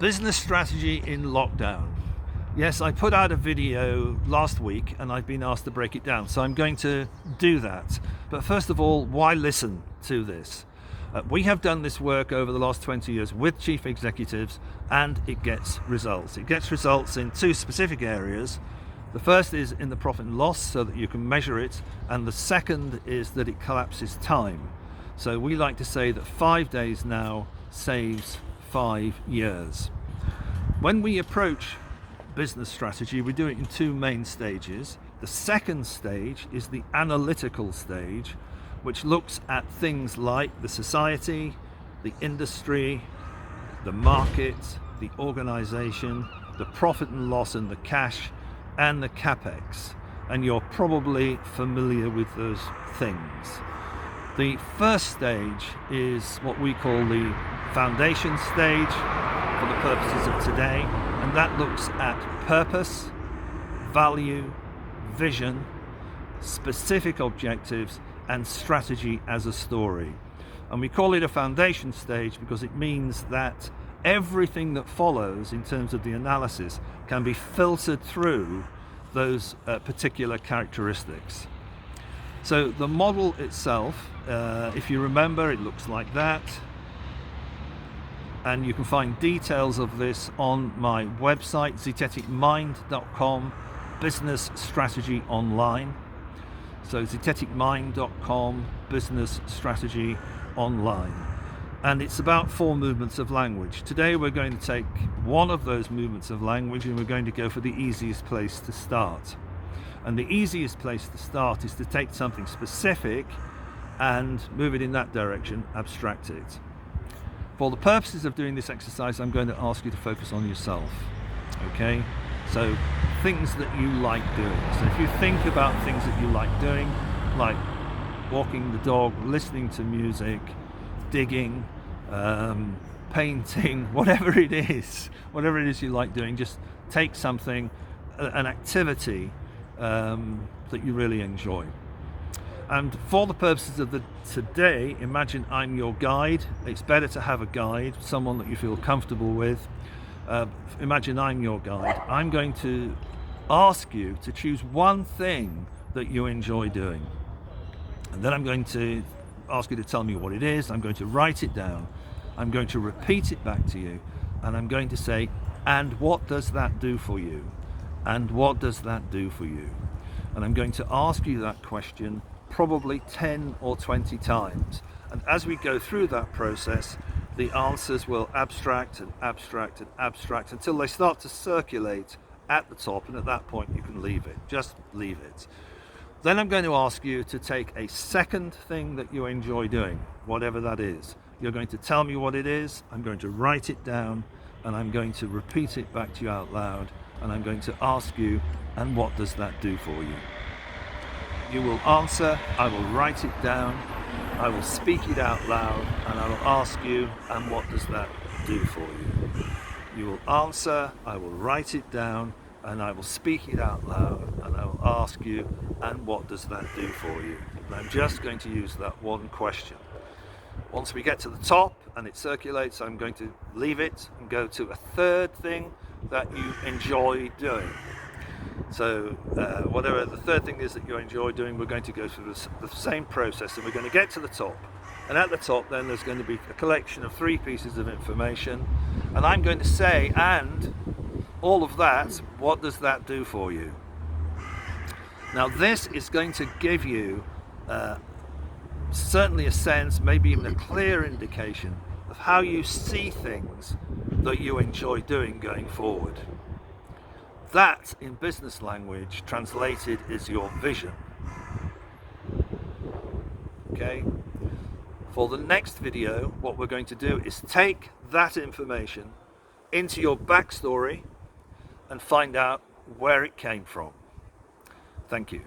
Business strategy in lockdown. Yes, I put out a video last week and I've been asked to break it down, so I'm going to do that. But first of all, why listen to this? We have done this work over the last 20 years with chief executives, and it gets results. It gets results in two specific areas. The first is in the profit and loss, so that you can measure it, and the second is that it collapses time. So we like to say that 5 days now saves 5 years. When we approach business strategy, we do it in two main stages. The second stage is the analytical stage, which looks at things like the society, the industry, the market, the organization, the profit and loss and the cash, and the capex. And you're probably familiar with those things. The first stage is what we call the foundation stage for the purposes of today, and that looks at purpose, value, vision, specific objectives, and strategy as a story. And we call it a foundation stage because it means that everything that follows in terms of the analysis can be filtered through those particular characteristics. So the model itself, if you remember, it looks like that. And you can find details of this on my website, zeteticmind.com, business strategy online. So zeteticmind.com, business strategy online. And it's about 4 movements of language. Today we're going to take one of those movements of language and we're going to go for the easiest place to start. And the easiest place to start is to take something specific and move it in that direction, abstract it. For the purposes of doing this exercise, I'm going to ask you to focus on yourself, okay? So things that you like doing. So if you think about things that you like doing, like walking the dog, listening to music, digging, painting, whatever it is you like doing, just take something, an activity that you really enjoy. And for the purposes of today, imagine I'm your guide. It's better to have a guide, someone that you feel comfortable with. Imagine I'm your guide. I'm going to ask you to choose one thing that you enjoy doing. And then I'm going to ask you to tell me what it is. I'm going to write it down. I'm going to repeat it back to you. And I'm going to say, and what does that do for you? And what does that do for you? And I'm going to ask you that question probably 10 or 20 times. And as we go through that process, the answers will abstract and abstract and abstract until they start to circulate at the top, and at that point you can leave it. Just leave it. Then I'm going to ask you to take a second thing that you enjoy doing, whatever that is. You're going to tell me what it is, I'm going to write it down, and I'm going to repeat it back to you out loud, and I'm going to ask you, and what does that do for you? You will answer, I will write it down, I will speak it out loud, and I will ask you, and what does that do for you? You will answer, I will write it down, and I will speak it out loud, and I will ask you, and what does that do for you? And I'm just going to use that one question. Once we get to the top and it circulates, I'm going to leave it and go to a third thing that you enjoy doing. So whatever the third thing is that you enjoy doing, we're going to go through the same process, and we're going to get to the top. And at the top then there's going to be a collection of 3 pieces of information, and I'm going to say, and all of that, what does that do for you? Now this is going to give you certainly a sense, maybe even a clear indication of how you see things that you enjoy doing going forward. That, in business language, translated is your vision. Okay? For the next video, what we're going to do is take that information into your backstory and find out where it came from. Thank you.